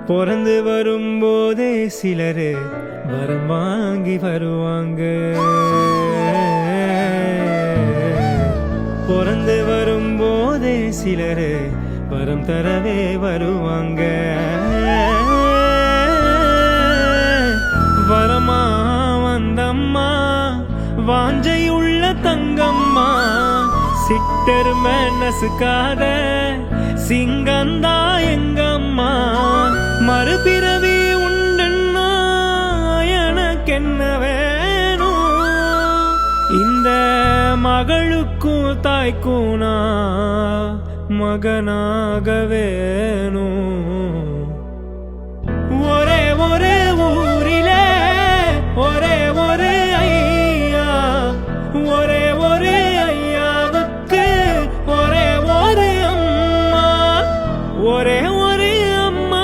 பிறந்து வரும்போதே சிலரு வரம் வாங்கி வருவாங்க. பிறந்து வரும்போதே சிலரு வரம் தரவே வருவாங்க. வரமா வந்தம்மா வாஞ்சையுள்ள தங்கம்மா, சிட்டர் நசுக்காத சிங்கந்தா எங்கம்மா. மறுபிறவி உண்டுன்னா எனக்கென்ன வேணும்? இந்த மகளுக்கும் தாய்க்கும் நான் மகனாக வேணும்.